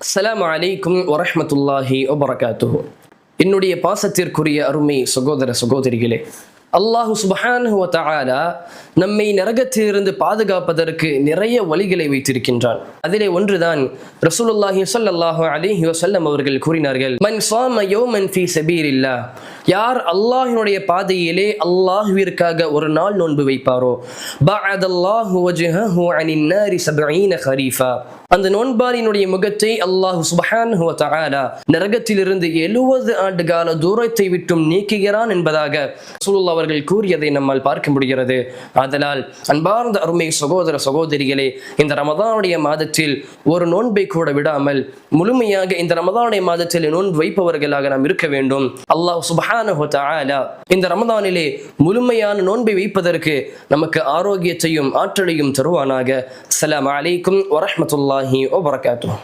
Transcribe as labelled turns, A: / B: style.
A: அஸ்ஸலாமு அலைக்கும் வரஹ்மத்துல்லாஹி வபரகாத்துஹு. என்னுடைய பாசத்திற்குரிய அருமை சகோதர சகோதரிகளே, அல்லாஹு சுப்ஹானஹு வ தஆலா நம்மை நரகத்திலிருந்து பாதுகாப்பதற்கு நிறைய வழிகளை வைத்திருக்கின்றான். அதிலே ஒன்றுதான் ரசூலுல்லாஹி ஸல்லல்லாஹு அலைஹி வஸல்லம் அவர்கள் கூறினார்கள், மன் ஸாம யௌமன் ஃபீ ஸபீலில்லாஹ், யார் அல்லாஹ்வினுடைய பாதையிலே அல்லாஹ்விற்காக ஒரு நாள் நோன்பு வைப்பாரோ, பஅதல்லாஹு வஜ்ஹஹு அனின் நாரி 70 கரீஃபா, அந்த நோன்பாளினுடைய முகத்தை அல்லாஹ் சுப்ஹானஹு வ தஆலா நரகத்திலிருந்து 70 ஆண்டு கால தூரத்தை விட்டும் நீக்குகிறான் என்பதாக ரசூலுல்லாஹ் அவர்கள் கூறியதை நம்மால் பார்க்க முடிகிறது. ஆதலால் அன்பார்ந்த அருமை சகோதர சகோதரிகளே, இந்த ரமதானுடைய மாதத்தில் ஒரு நோன்பை கூட விடாமல் முழுமையாக இந்த ரமதானுடைய மாதத்தில் நோன்பு வைப்பவர்களாக நாம் இருக்க வேண்டும். அல்லாஹ் சுப்ஹானஹு வ தஆலா இந்த ரமதானிலே முழுமையான நோன்பை வைப்பதற்கு நமக்கு ஆரோக்கியத்தையும் ஆற்றலையும் தருவானாக. அஸ்ஸலாமு அலைக்கும் வரஹ்மத்துல்லாஹி வபரகாத்துஹு.